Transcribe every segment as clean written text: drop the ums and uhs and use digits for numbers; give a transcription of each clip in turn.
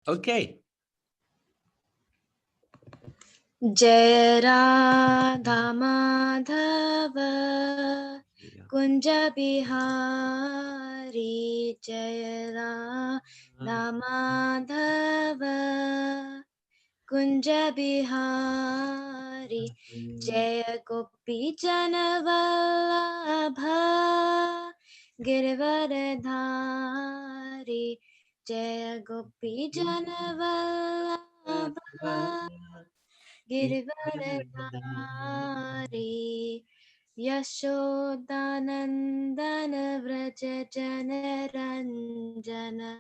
Okay. Jai Radha Madhava Kunja Bihari Jai Radha Madhava Kunja Bihari Jaya Gopi Janavallabha Girivardhari Jaya Gopi Janavallabha Girivardhari Yashodanandana Vraja Janaranjana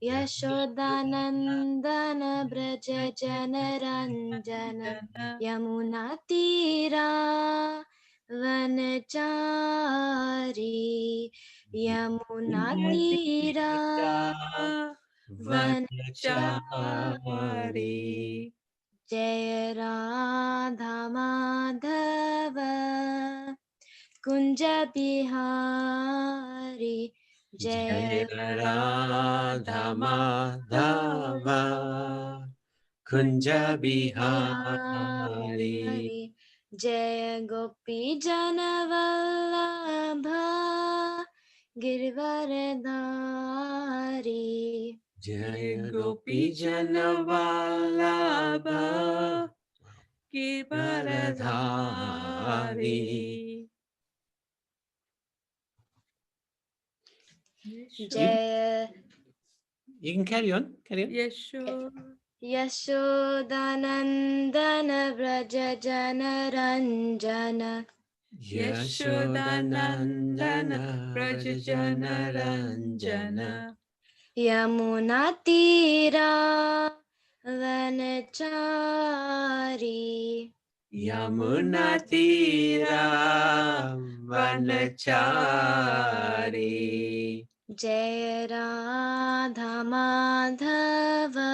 Yashodanandana Vraja Janaranjana Yamuna Tira Vanachari Yamuna Tira Vanachari Jai Radha Madhava Kunja Bihari Jai Radha Madhava Kunja Bihari Jaya Gopi Janavallabha Girivardhari Jaya Gopi Janavallabha Girivardhari. Jaya You can carry on. Yashodanandana Vraja Janaranjana Yashodanandana Vraja Janaranjana Yamuna Tira Vanachari Yamuna Tira Vanachari Jai Radha Madhava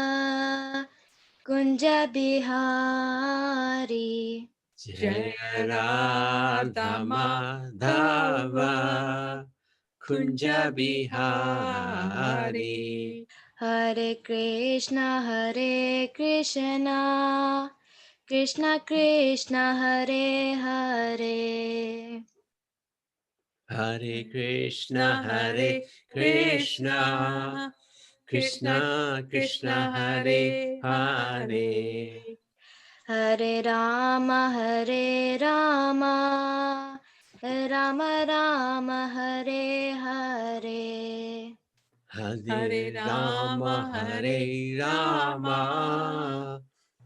Kunja Bihari Jaya Radha Madhava Kunja Bihari Hare Krishna Krishna Krishna Hare Hare Hare Krishna Krishna Krishna Hare Hare Hare Rama Rama Rama Hare Hare Hare Rama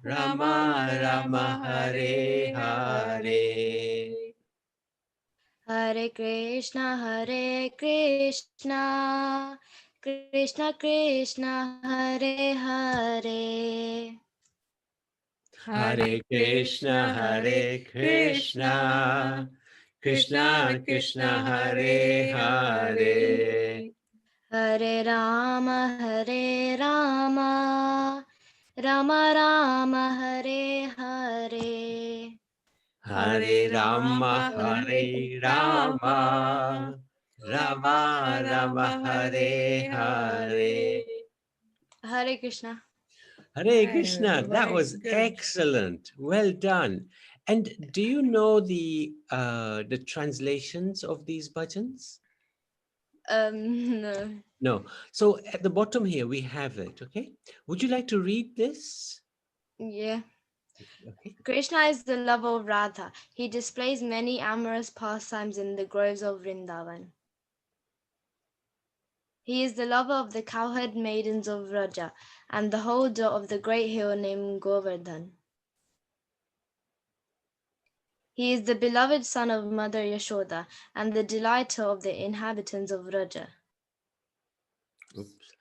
Rama Rama Hare Hare Hare Krishna Krishna Krishna Hare Hare Hare Krishna Krishna Krishna Hare Hare Hare Rama Rama Rama Hare Hare Hare Rama Rama Rama Rama Hare Hare Hare Krishna. Hare Krishna, that was excellent. Well done. And do you know the translations of these bhajans? No. No. So at the bottom here we have it. Okay. Would you like to read this? Yeah. Okay. Krishna is the lover of Radha. He displays many amorous pastimes in the groves of Vrindavan. He is the lover of the cowherd maidens of Vraja and the holder of the great hill named Govardhan. He is the beloved son of Mother Yashoda and the delighter of the inhabitants of Vraja. Oops.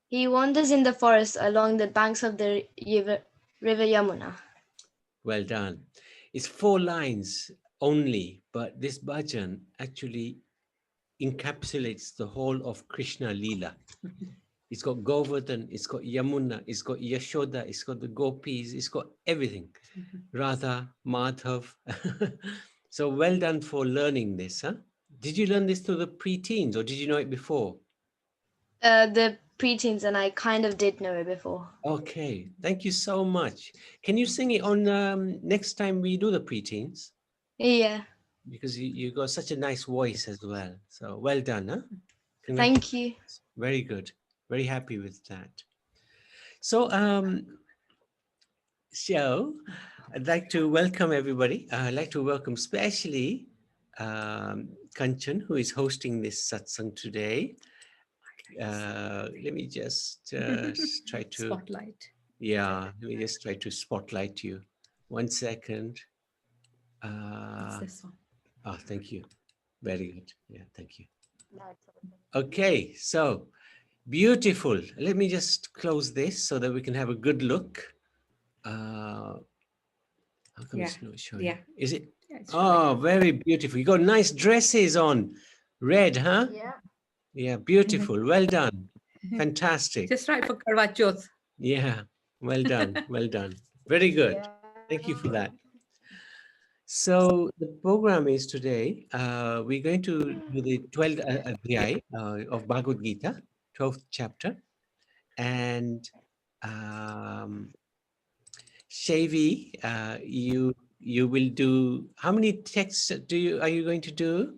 He wanders in the forest along the banks of the river Yamuna. Well done. It's 4 lines only, but this bhajan actually encapsulates the whole of Krishna Leela. It's got Govardhan, it's got Yamuna, it's got Yashoda, it's got the gopis, it's got everything. Radha, Madhav. So well done for learning this, huh? Did you learn this through the pre-teens or did you know it before? The preteens and I kind of did know it before. Okay, thank you so much. Can you sing it on next time we do the preteens? Yeah. Because you got such a nice voice as well. So well done, huh? Thank you. Very good. Very happy with that. So, I'd like to welcome everybody. I'd like to welcome especially Kanchan, who is hosting this satsang today. Let me just try to spotlight. Yeah, let me just try to spotlight you. 1 second. It's this one. Oh, thank you. Very good. Yeah, thank you. Okay, so beautiful. Let me just close this so that we can have a good look. How come it's not showing? Yeah. Is it? Yeah, it's Oh, very beautiful. You got nice dresses on. Red, huh? Yeah. Yeah, beautiful. Well done. Fantastic. just right for Karwa Chauth. Yeah, well done. Well done. Very good. Thank you for that. So the program is today, we're going to do the 12th adhyay of Bhagavad Gita, 12th chapter. And Shavi, you will do, how many texts are you going to do?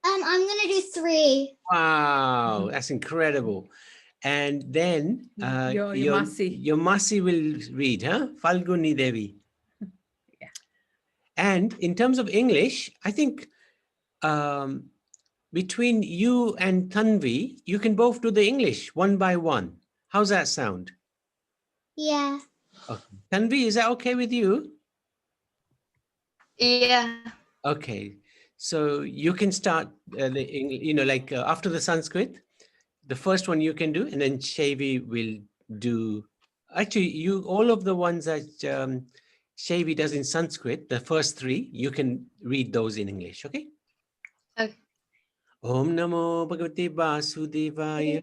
I'm gonna do 3. Wow, that's incredible. And then Your Masi. your Masi will read, huh? Falguni Devi. Yeah. And in terms of English, I think between you and Tanvi, you can both do the English one by one. How's that sound? Yeah. Okay. Tanvi, is that okay with you? Yeah. Okay. So you can start, like after the Sanskrit, the first one you can do, and then Shavi will do. Actually, all of the ones that Shavi does in Sanskrit, the first 3, you can read those in English, okay? Okay. Om Namo Bhagavate Vasudevaya.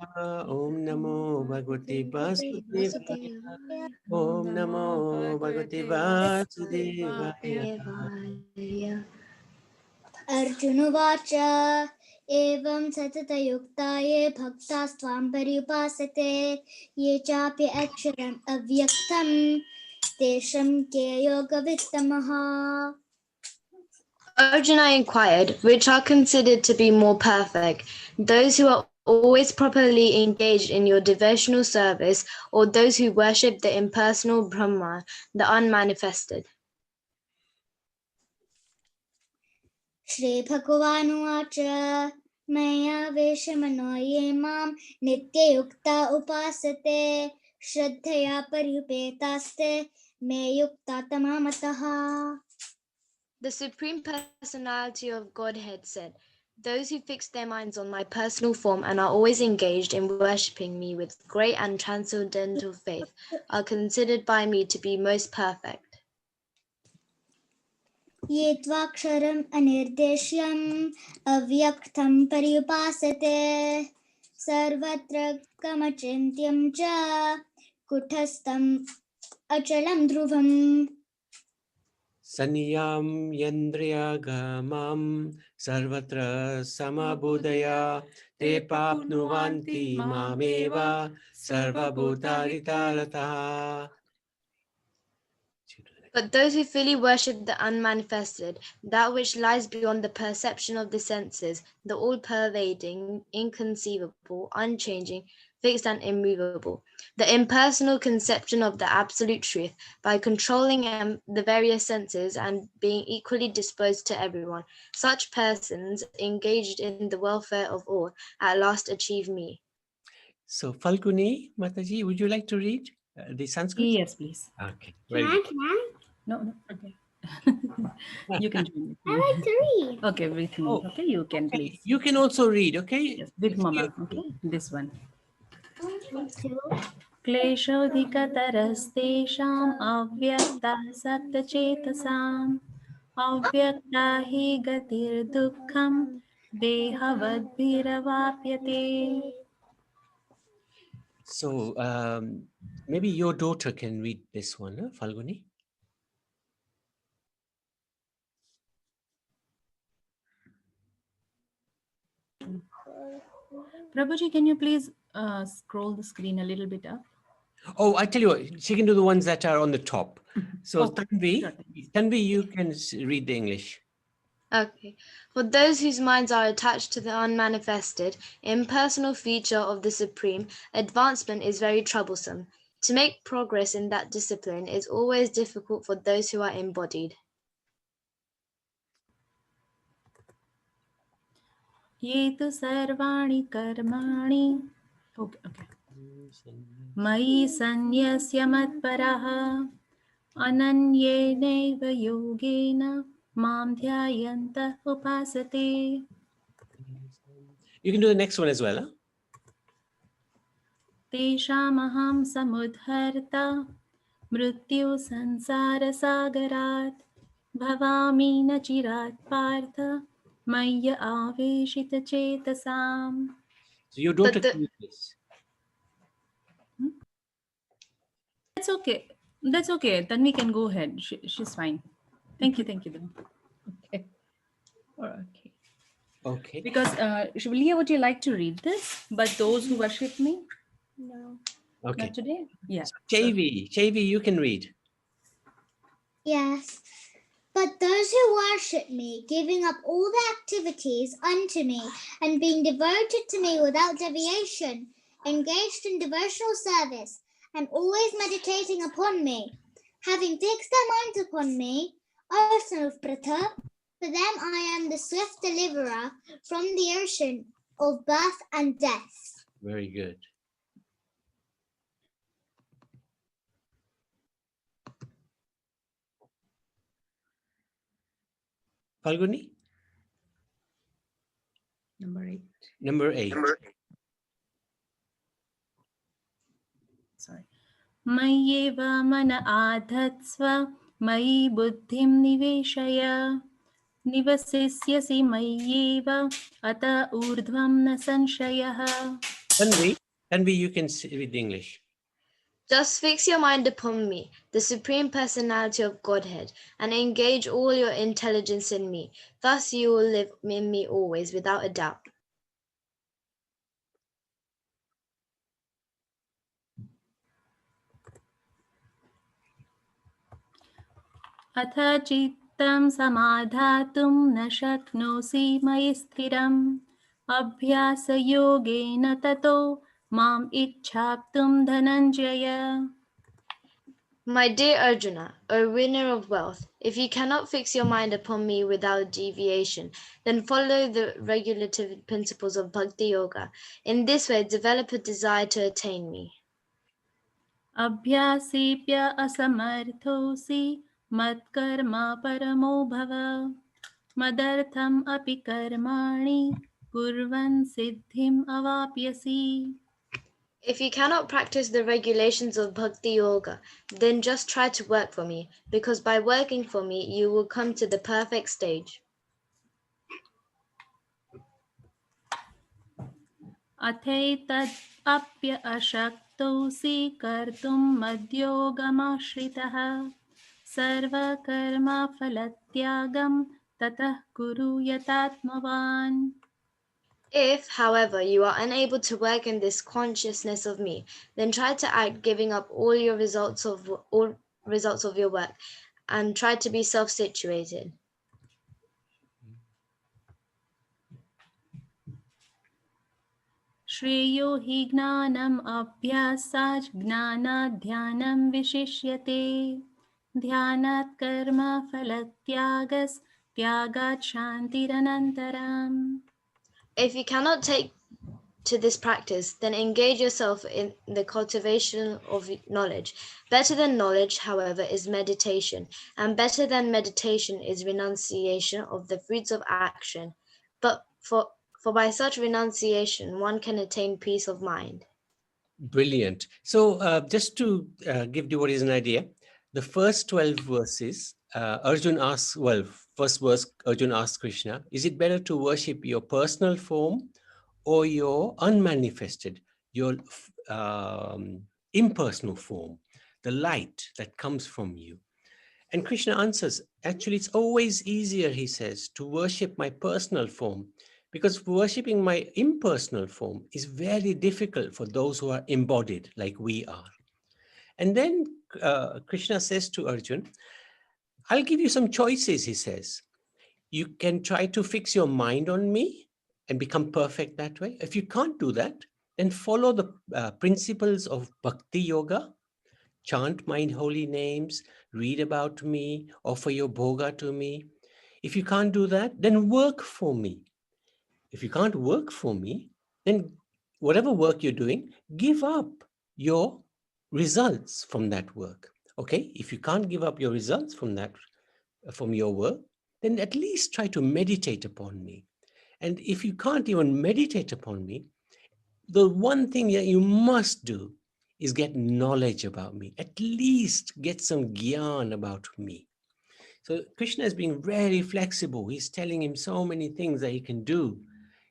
Om Namo Bhagavate Vasudevaya. Om Namo Bhagavate Vasudevaya. अर्जुनुवाच एवं सततयुक्ता ये भक्तास्त्वां पर्युपासते ये चापि अक्षरम् अव्यक्तं तेषां के योगवित्तमः. Arjuna inquired, which are considered to be more perfect, those who are always properly engaged in your devotional service, or those who worship the impersonal Brahma, the unmanifested? श्रीभगवानुवाच मया वेशमनो ये मां नित्ययुक्ता उपासते श्रद्धया पर्युपेतास्ते मे युक्ता तमामतः. The Supreme Personality of Godhead said, "Those who fix their minds on my personal form and are always engaged in worshipping me with great and transcendental faith are considered by me to be most perfect." ये त्वाक्षरम् अनिर्देश्यम् अव्यक्तं पर्युपासते सर्वत्र गमचिन्त्यं च कुटस्थम् अचलं ध्रुवम्. Sanyam Yandriyagamam Sarvatra Samabudaya Te Papnuvanti Mameva Sarvabhutaritarataha. But those who fully worship the unmanifested, that which lies beyond the perception of the senses, the all-pervading, inconceivable, unchanging, fixed and immovable, the impersonal conception of the absolute truth, by controlling the various senses and being equally disposed to everyone, such persons, engaged in the welfare of all, at last achieve me. So Falguni Mataji, would you like to read the Sanskrit? Yes, please. Okay, very good. No. Okay. You can join me. I like to read. Okay, with me. Oh, Okay, you can okay. please. You can also read, okay? Yes, with Mama. Okay, this one. क्लेशोऽधिकतरस्तेषाम् अव्यक्तासक्तचेतसाम् अव्यक्ता हि गतिर्दुःखं देहवद्भिरवाप्यते. So maybe your daughter can read this one, huh, Falguni? Prabhuji, can you please scroll the screen a little bit up? Oh, I tell you what, she can do the ones that are on the top. So Okay, sure. Tanvi, you can read the English. Okay. For those whose minds are attached to the unmanifested, impersonal feature of the Supreme, advancement is very troublesome. To make progress in that discipline is always difficult for those who are embodied. ये तु सर्वाणि कर्माणि okay. मयि सन्न्यस्य मत्परः अनन्येनैव योगेन मां ध्यायन्तः उपासते. You can do the next one as well. Huh? तेषामहं समुद्धर्ता मृत्यु संसारसागरात् भवामि न चिरात् Partha मय्य आवेशितचेतसाम्. So you don't But the, agree with this. That's okay. Then we can go ahead. She's fine. Thank you. Okay. Okay. Okay. Because Shivaliya, would you like to read this? But those who worship me? No. Okay. Not today? Yeah. Chavi, you can read. Yes. But those who worship me, giving up all the activities unto me, and being devoted to me without deviation, engaged in devotional service, and always meditating upon me, having fixed their minds upon me, O son of Pratha, for them I am the swift deliverer from the ocean of birth and death. Very good. Falguni? Number 8. Number 8. Sorry. मय्येव मन आधत्स्व मयि बुद्धिं निवेशय निवसिष्यसि मय्येव अत ऊर्ध्वं न संशयः. Tanvi, you can read the English. just fix your mind upon me, the Supreme Personality of Godhead, and engage all your intelligence in me. Thus you will live in me always, without a doubt. अथ चित्तं समाधातुं न शक्नोषि मयि स्थिरम् अभ्यासयोगेन ततो माम् इच्छाप्तुं Dhananjay. My dear Arjuna, O winner of wealth, if you cannot fix your mind upon me without deviation, then follow the regulative principles of Bhakti Yoga. In this way, develop a desire to attain me. अभ्यासेऽप्य असमर्थोऽसि मत्कर्मा परमो भव मदर्थम् अपि कर्माणि कुर्वन् सिद्धिम् अवाप्यसि. If you cannot practice the regulations of Bhakti Yoga, then just try to work for me, because by working for me, you will come to the perfect stage. अथैतदप्य अशक्तोऽसि कर्तुं मद्योगमाश्रितः सर्वकर्मफलत्यागं ततः कुरु यतात्मवान्. If, however, you are unable to work in this consciousness of me, then try to act giving up all results of your work, and try to be self-situated. श्रेयो हि ज्ञानम् अभ्यासात् ज्ञानात् ध्यानं विशिष्यते ध्यानात् कर्म फलत्यागात् शान्तिरनन्तरम्. If you cannot take to this practice, then engage yourself in the cultivation of knowledge. Better than knowledge, however, is meditation, and better than meditation is renunciation of the fruits of action. But for by such renunciation, one can attain peace of mind. Brilliant. So just to give devotees an idea, the first 12 verses, Arjun asks, well, first verse, Arjun asks Krishna, is it better to worship your personal form or your unmanifested, your impersonal form, the light that comes from you? And Krishna answers, actually, it's always easier, he says, to worship my personal form, Because worshipping my impersonal form is very difficult for those who are embodied like we are. And then Krishna says to Arjun, I'll give you some choices, he says. You can try to fix your mind on me and become perfect that way. If you can't do that, then follow the principles of bhakti yoga, chant my holy names, read about me, offer your bhoga to me. If you can't do that, then work for me. If you can't work for me, then whatever work you're doing, give up your results from that work. Okay? If you can't give up your results from that, from your work, then at least try to meditate upon me. And if you can't even meditate upon me, the one thing that you must do is get knowledge about me. At least get some gyan about me. So Krishna is being very flexible. He's telling him so many things that he can do.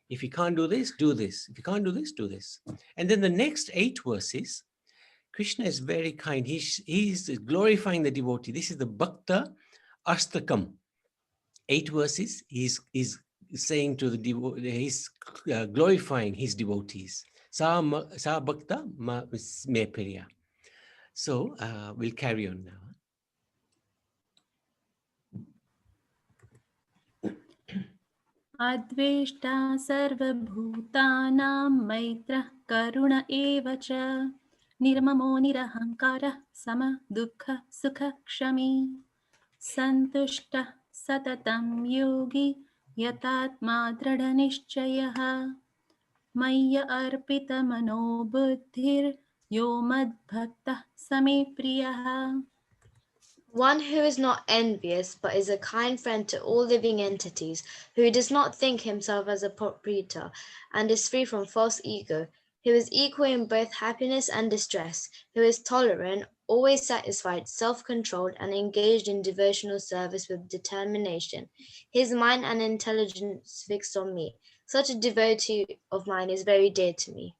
If you can't do this, do this. If you can't do this, do this. And then the next 8 verses, Krishna is very kind. He's glorifying the devotee. This is the Bhakta Astakam. 8 verses, he's saying to the devotee, he's glorifying his devotees. Sa Bhakta me priya. So we'll carry on now. अद्वेष्टा सर्वभूतानां मैत्रः करुण एव च निर्ममो निरहङ्कारः समः दुःखः सुखक्षमी सन्तुष्टः सततं योगी यतात्मा दृढनिश्चयः मय्य अर्पितमनो बुद्धिर्यो मद्भक्तः स मे प्रियः. One who is not envious, but is a kind friend to all living entities, who does not think himself as a proprietor, and is free from false ego, who is equal in both happiness and distress, who is tolerant, always satisfied, self-controlled, and engaged in devotional service with determination, his mind and intelligence fixed on me. Such a devotee of mine is very dear to me.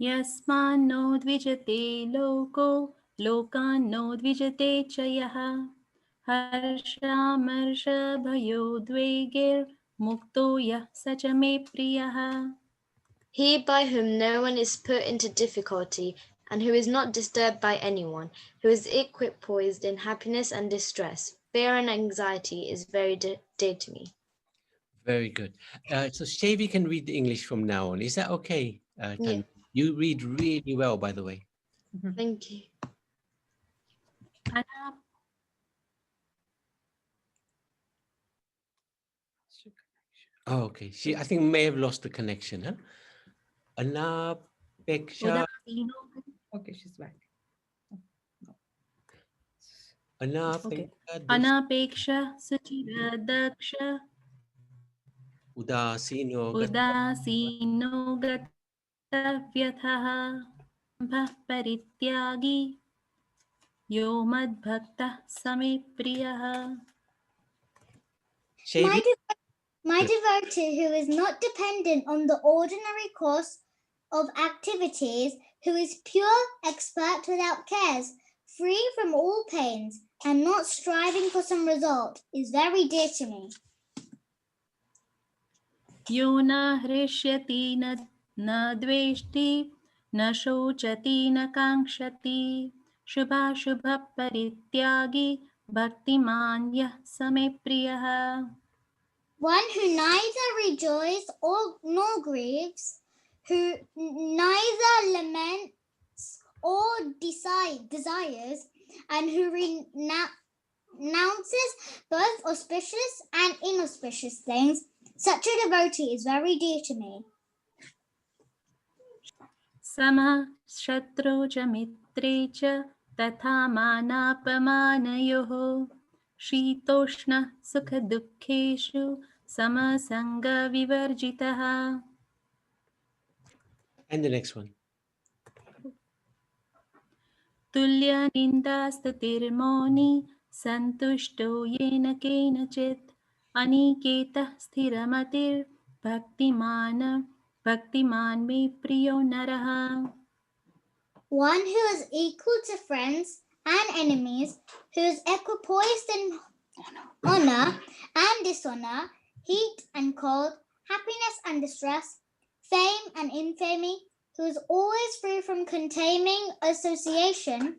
यस्मान्नो द्विजते लोको लोकान्नो द्विजते च यः हर्षामर्षभयोद्वेगैर्मुक्तो यः स च मे प्रियः. He by whom no one is put into difficulty, and who is not disturbed by anyone, who is equipoised in happiness and distress, fear and anxiety, is very dear to me. Very good. So Shavi can read the English from now on. Is that okay? Yeah. You read really well, by the way. Thank you. Oh, okay. I think may have lost the connection, huh? Anapeksha. Okay, she's back. Okay. Anapeksha suchiradaksha Udasino gatavyathah ambah parityagi yo madbhaktah same priyah. My devotee who is not dependent on the ordinary course of activities, who is pure, expert without cares, free from all pains, and not striving for some result, is very dear to me. Yo na hrishyati na dveshti na shochati na kankshati shubha shubha parityagi bhaktiman yah same priyah. One who neither rejoices nor grieves, who neither laments or desires, and who renounces both auspicious and inauspicious things, such a devotee is very dear to me. Sama shatro cha mitre cha tatha manapamanayoho shitoshna sukha dukkheshu samasanga vivarjitaha. And the next one. Tulya nindastatirmoni santushto yena kenachit aniketah sthiramatir bhaktiman me priyo naraha. One who is equal to friends and enemies, who is equipoised in honor and dishonor, heat and cold, happiness and distress, fame and infamy, who is always free from contaminating associations,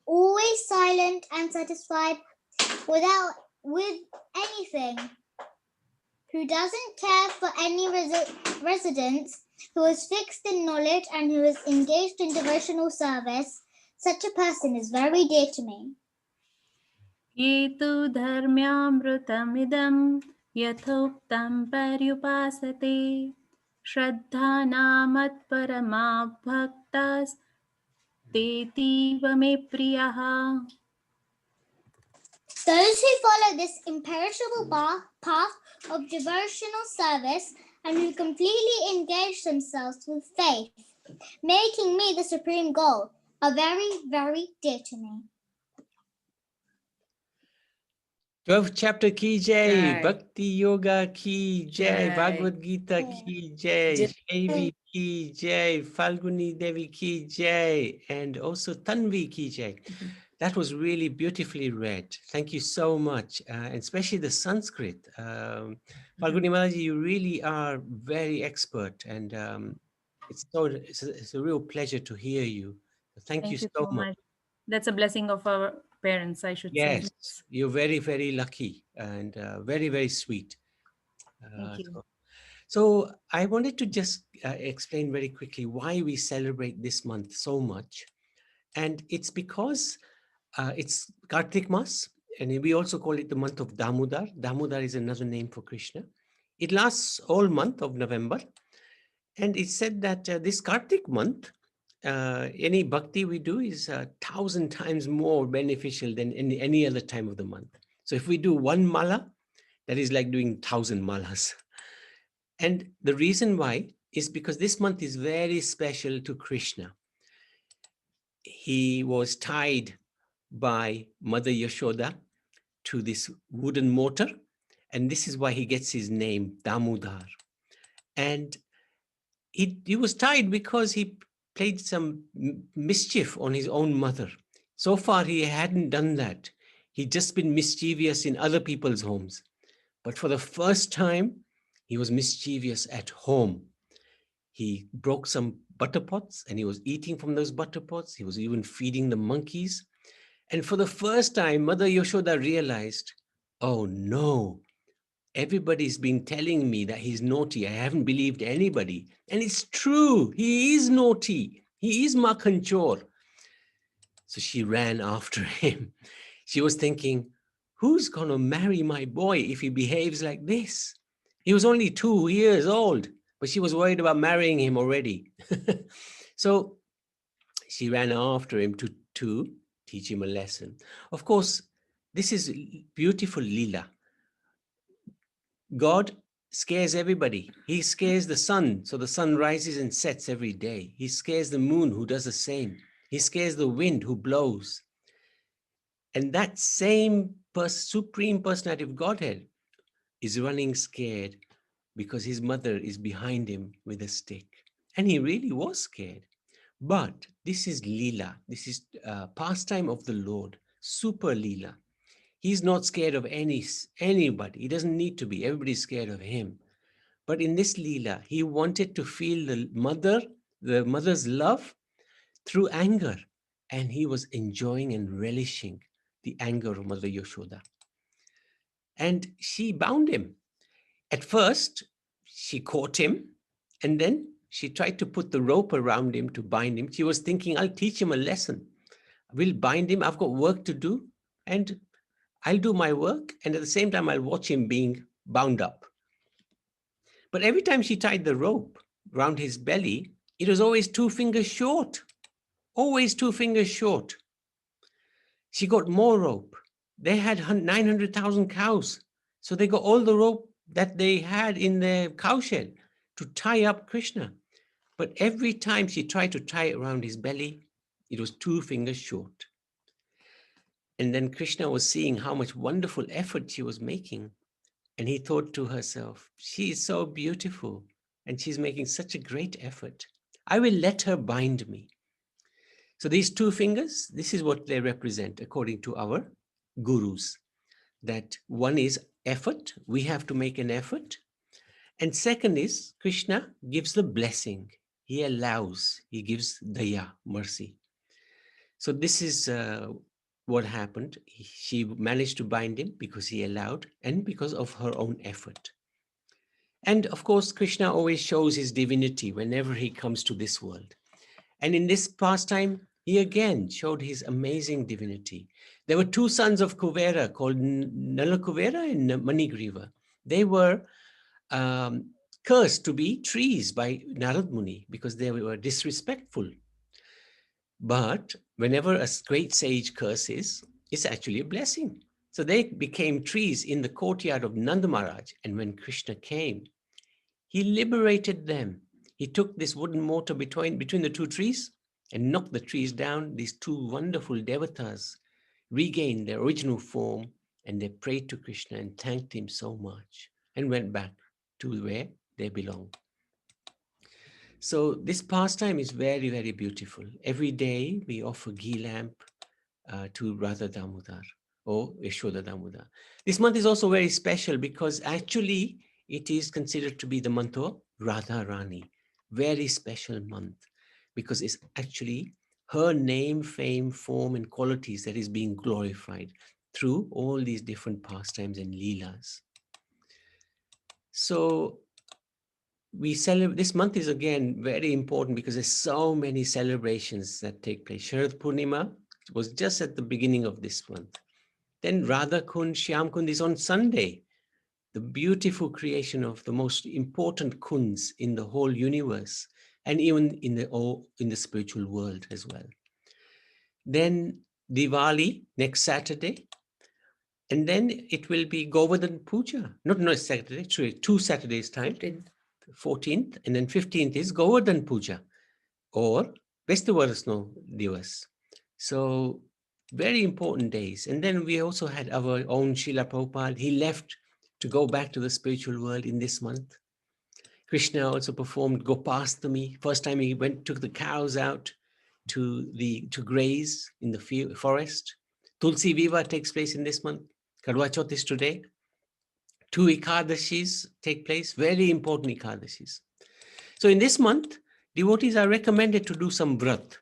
always silent and satisfied with anything, who doesn't care for any residence, who is fixed in knowledge and who is engaged in devotional service. Such a person is very dear to me. ये तु धर्म्यामृतमिदं यथोक्तं पर्युपासते श्रद्धानामत्परमा भक्तास्तेतीव मे प्रियः. Those who follow this imperishable path of devotional service and who completely engage themselves with faith, making me the supreme goal, are very, very dear to me. 12th chapter ki jai, Jai. Bhakti Yoga ki jai, Jai. Bhagavad Gita ki jai, Jai. Devi ki jai, Falguni Devi ki jai, and also Tanvi ki jai. That was really beautifully read. Thank you so much, and especially the Sanskrit. Falguni Malaji, you really are very expert, and it's a real pleasure to hear you. Thank you so much. That's a blessing of our parents, I should say. Yes, you're very, very lucky and very, very sweet. Thank you. So I wanted to just explain very quickly why we celebrate this month so much. And it's because it's Kartik Mas, and we also call it the month of Damodar. Damodar is another name for Krishna. It lasts all month of November. And it's said that this Kartik month, any bhakti we do is 1,000 times more beneficial than any other time of the month. So if we do one mala, that is like doing 1,000 malas. And the reason why is because this month is very special to Krishna. He was tied by Mother Yashoda to this wooden mortar, and this is why he gets his name, Damodar. And he was tied because he played some mischief on his own mother. So far, he hadn't done that. He'd just been mischievous in other people's homes. But for the first time, he was mischievous at home. He broke some butter pots and he was eating from those butter pots. He was even feeding the monkeys. And for the first time, Mother Yashoda realized, oh no, everybody's been telling me that he's naughty. I haven't believed anybody. And it's true. He is naughty. He is Makanchor. So she ran after him. She was thinking, who's going to marry my boy if he behaves like this? He was only 2 years old, but she was worried about marrying him already. So she ran after him to teach him a lesson. Of course, this is beautiful Leela. God scares everybody. He scares the sun, so the sun rises and sets every day. He scares the moon, who does the same. He scares the wind, who blows. And that same supreme personality of Godhead is running scared because his mother is behind him with a stick. And he really was scared. But this is Leela. This is pastime of the Lord, super Leela. He's not scared of anybody. He doesn't need to be. Everybody's scared of him. But in this Leela, he wanted to feel the mother's love through anger. And he was enjoying and relishing the anger of Mother Yashoda. And she bound him. At first, she caught him, and then she tried to put the rope around him to bind him. She was thinking, I'll teach him a lesson. We'll bind him. I've got work to do, and I'll do my work, and at the same time, I'll watch him being bound up. But every time she tied the rope around his belly, it was always 2 fingers short, always 2 fingers short. She got more rope. They had 900,000 cows. So they got all the rope that they had in their cowshed to tie up Krishna. But every time she tried to tie it around his belly, it was 2 fingers short. And then Krishna was seeing how much wonderful effort she was making. And he thought to herself, she is so beautiful and she's making such a great effort. I will let her bind me. So these 2 fingers, this is what they represent according to our gurus. that one is effort. We have to make an effort. And second is Krishna gives the blessing. He allows, he gives daya, mercy. So this is what happened. She managed to bind him because he allowed and because of her own effort. And of course, Krishna always shows his divinity whenever he comes to this world. And in this pastime, he again showed his amazing divinity. There were two sons of Kuvera called Nalakuvera and Manigriva. They were cursed to be trees by Narad Muni because they were disrespectful. But whenever a great sage curses, it's actually a blessing. So they became trees in the courtyard of Nanda Maharaj. And when Krishna came, he liberated them. He took this wooden mortar between the two trees and knocked the trees down. These two wonderful devatas regained their original form, and they prayed to Krishna and thanked him so much and went back to where they belong. So this pastime is very, very beautiful. Every day we offer ghee lamp to Radha Damodar or Yashoda Damodar. This month is also very special because actually it is considered to be the month of Radha Rani. Very special month because it's actually her name, fame, form, and qualities that is being glorified through all these different pastimes and leelas. So we celebrate, this month is again very important because there's so many celebrations that take place. Sharad Purnima was just at the beginning of this month. Then Radha Kund, Shyam Kund is on Sunday, the beautiful creation of the most important kunds in the whole universe and even in the spiritual world as well. Then Diwali next Saturday, and then it will be Govardhan Puja. Not Saturday, sorry, 2 Saturdays time. 14th, and then 15th is Govardhan Puja or Vestivarasno Divas. So very important days. And then we also had our own Srila Prabhupada. He left to go back to the spiritual world in this month. Krishna also performed Gopastami. First time he took the cows out to graze in the forest. Tulsi Viva takes place in this month. Karwa Chauth is today. 2 Ekadashis take place, very important Ekadashis. So in this month, devotees are recommended to do some vrat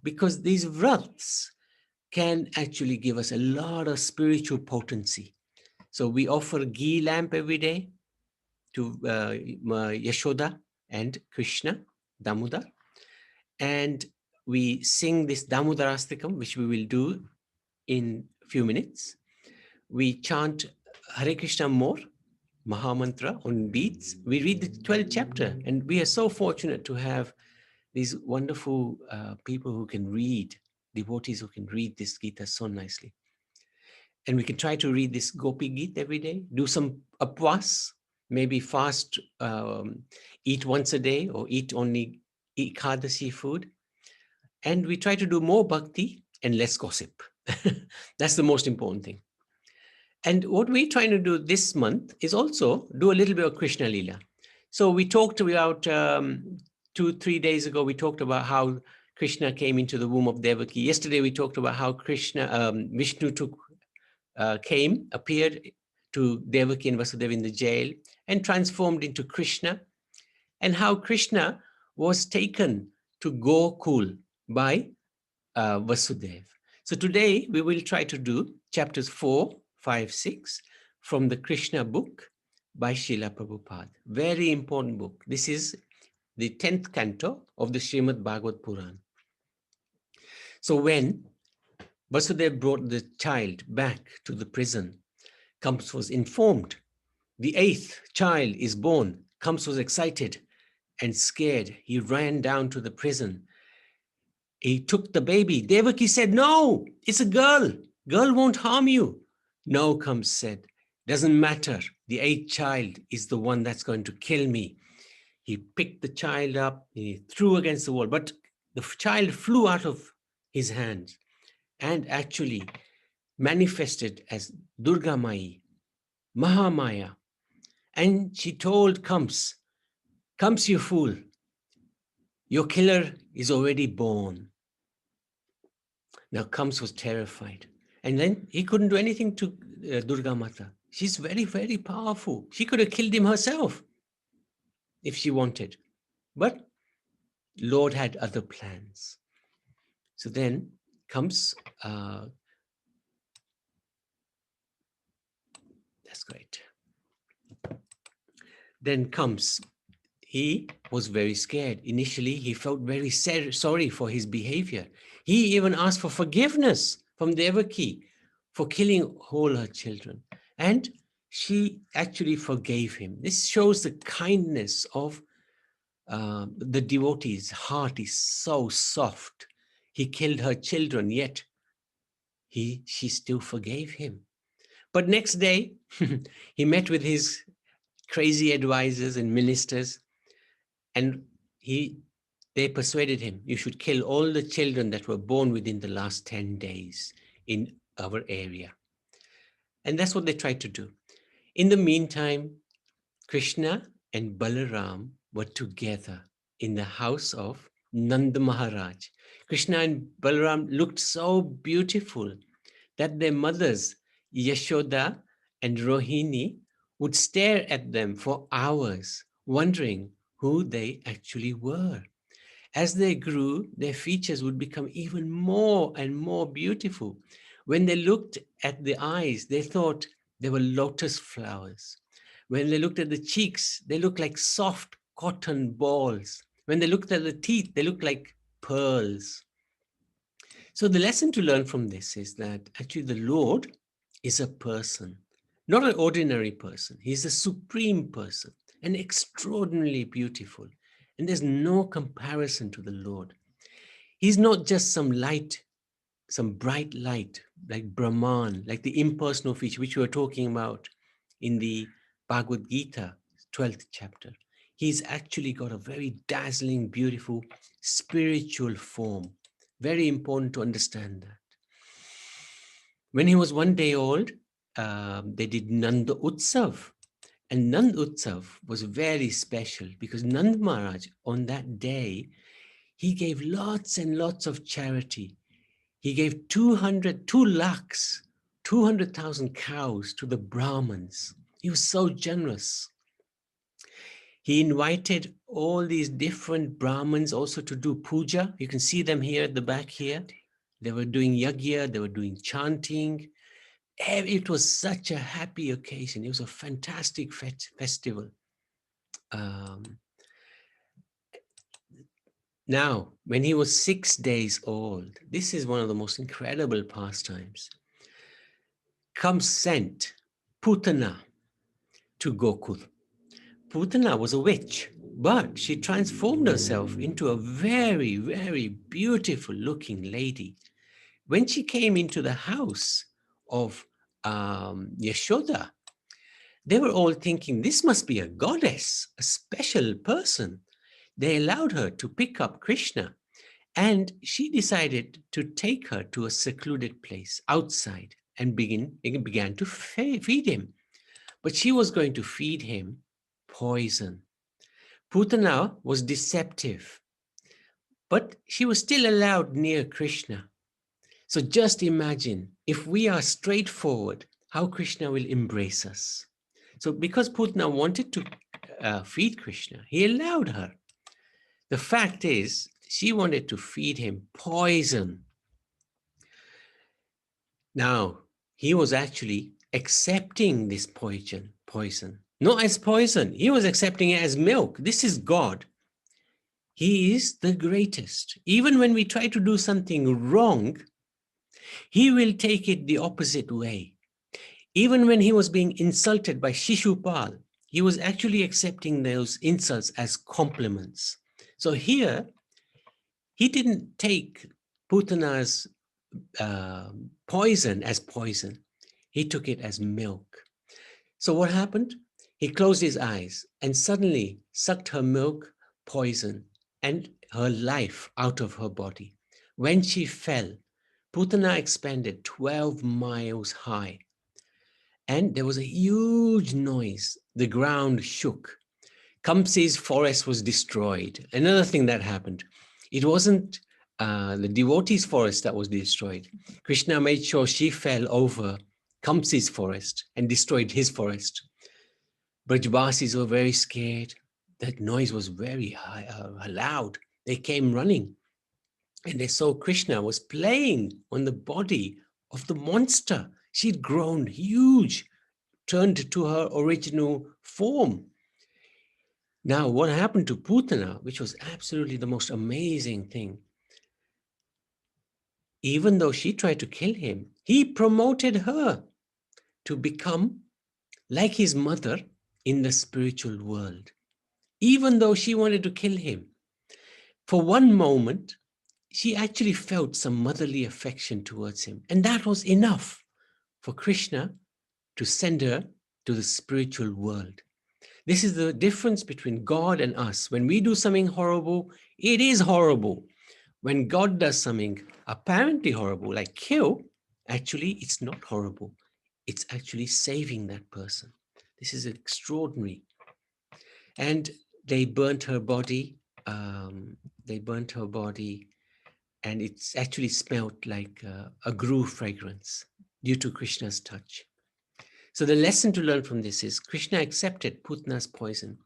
because these vrats can actually give us a lot of spiritual potency. So we offer ghee lamp every day to Yashoda and Krishna, Damodar. And we sing this Damodarastikam, which we will do in a few minutes. We chant Hare Krishna more, Mahamantra on beats. We read the 12th chapter, and we are so fortunate to have these wonderful people who can read, devotees who can read this Gita so nicely. And we can try to read this Gopi Gita every day, do some upvas, maybe fast, eat once a day or eat only Ekadasi food. And we try to do more bhakti and less gossip. That's the most important thing. And what we're trying to do this month is also do a little bit of Krishna Leela. So we talked about 2-3 days ago, we talked about how Krishna came into the womb of Devaki. Yesterday, we talked about how Vishnu appeared to Devaki and Vasudeva in the jail and transformed into Krishna, and how Krishna was taken to Gokul by Vasudeva. So today we will try to do chapters 4, 5, 6 from the Krishna book by Srila Prabhupada. Very important book. This is the 10th canto of the Srimad Bhagavad Puran. So when Vasudeva brought the child back to the prison, Kamsa was informed. The 8th child is born. Kamsa was excited and scared. He ran down to the prison. He took the baby. Devaki said, "No, it's a girl. Girl won't harm you." No, Kamsa said, "Doesn't matter. The 8th child is the one that's going to kill me." He picked the child up, he threw against the wall, but the child flew out of his hands and actually manifested as Durga Mai, Mahamaya. And she told Kamsa, "Kamsa, you fool, your killer is already born." Now Kamsa was terrified. And then he couldn't do anything to Durga Mata. She's very, very powerful. She could have killed him herself if she wanted. But Lord had other plans. So then comes, that's great. Then comes, he was very scared. Initially, he felt very sorry for his behavior. He even asked for forgiveness from Devaki for killing all her children. And she actually forgave him. This shows the kindness of the devotee's heart is so soft. He killed her children, yet she still forgave him. But next day, he met with his crazy advisors and ministers, and they persuaded him, you should kill all the children that were born within the last 10 days in our area. And that's what they tried to do. In the meantime, Krishna and Balaram were together in the house of Nanda Maharaj. Krishna and Balaram looked so beautiful that their mothers, Yashoda and Rohini, would stare at them for hours, wondering who they actually were. As they grew, their features would become even more and more beautiful. When they looked at the eyes, they thought they were lotus flowers. When they looked at the cheeks, they looked like soft cotton balls. When they looked at the teeth, they looked like pearls. So the lesson to learn from this is that actually the Lord is a person, not an ordinary person. He's a supreme person and extraordinarily beautiful. And there's no comparison to the Lord. He's not just some light, some bright light, like Brahman, like the impersonal feature, which we were talking about in the Bhagavad Gita, 12th chapter. He's actually got a very dazzling, beautiful spiritual form. Very important to understand that. When he was 1 day old, they did Nanda Utsav. And Nanda Utsav was very special because Nanda Maharaj, on that day, he gave lots and lots of charity. He gave 200,000 cows to the Brahmins. He was so generous. He invited all these different Brahmins also to do puja. You can see them here at the back here. They were doing yagya, they were doing chanting. It was such a happy occasion. It was a fantastic festival. Now, when he was 6 days old, this is one of the most incredible pastimes. Comes sent Putana to Gokul. Putana was a witch, but she transformed herself into a very, very beautiful looking lady. When she came into the house of Yashoda, they were all thinking, this must be a goddess, a special person. They allowed her to pick up Krishna, and she decided to take her to a secluded place outside and began to feed him. But she was going to feed him poison. Putana was deceptive, but she was still allowed near Krishna. So just imagine if we are straightforward, how Krishna will embrace us. So because Putana wanted to feed Krishna, he allowed her. The fact is, she wanted to feed him poison. Now, he was actually accepting this poison, not as poison. He was accepting it as milk. This is God. He is the greatest. Even when we try to do something wrong, he will take it the opposite way. Even when he was being insulted by Shishupal, he was actually accepting those insults as compliments. So here, he didn't take Putana's poison as poison. He took it as milk. So what happened? He closed his eyes and suddenly sucked her milk, poison, and her life out of her body. When she fell, Putana expanded 12 miles high. And there was a huge noise. The ground shook. Kamsi's forest was destroyed. Another thing that happened, it wasn't the devotees' forest that was destroyed. Krishna made sure she fell over Kamsi's forest and destroyed his forest. Brajbasis were very scared. That noise was very high, loud. They came running and they saw Krishna was playing on the body of the monster. She'd grown huge, turned to her original form. Now, what happened to Putana, which was absolutely the most amazing thing, even though she tried to kill him, he promoted her to become like his mother in the spiritual world, even though she wanted to kill him. For one moment, she actually felt some motherly affection towards him, and that was enough for Krishna to send her to the spiritual world. This is the difference between God and us. When we do something horrible, it is horrible. When God does something apparently horrible, like kill, actually, it's not horrible. It's actually saving that person. This is extraordinary. And they burnt her body. They burnt her body, and it's actually smelled like a guru fragrance due to Krishna's touch. So the lesson to learn from this is Krishna accepted Putna's poison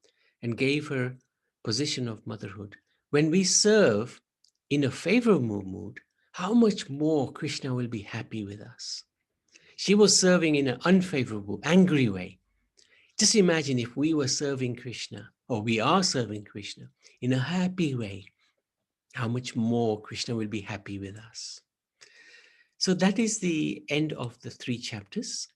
and gave her position of motherhood. When we serve in a favorable mood, how much more Krishna will be happy with us. She was serving in an unfavorable, angry way. Just imagine if we were serving Krishna, or we are serving Krishna in a happy way, how much more Krishna will be happy with us. So that is the end of the 3 chapters.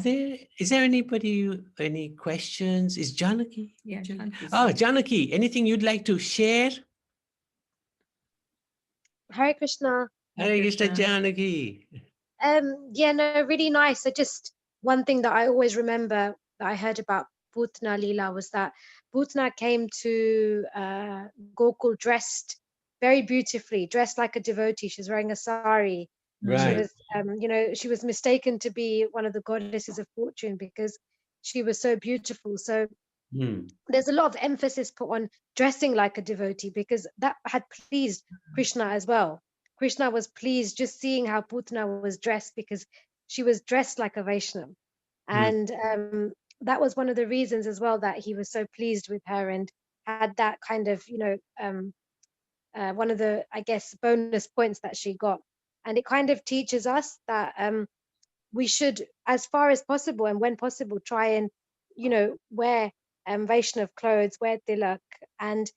Is there anybody, any questions? Is Janaki? Yeah, Janaki. Oh, Janaki, anything you'd like to share? Hare Krishna. Hare Krishna, Janaki. Yeah, no, really nice. So just one thing that I always remember that I heard about Putna Leela was that Putna came to Gokul dressed very beautifully, dressed like a devotee. She was wearing a sari. She Right. was, she was mistaken to be one of the goddesses of fortune because she was so beautiful. So there's a lot of emphasis put on dressing like a devotee because that had pleased Krishna as well. Krishna was pleased just seeing how Putna was dressed because she was dressed like a Vaishnav. And that was one of the reasons as well that he was so pleased with her and had that kind of, one of the, I guess, bonus points that she got. And it kind of teaches us that we should, as far as possible and when possible, try and, wear Vaishnav clothes, wear tilak. And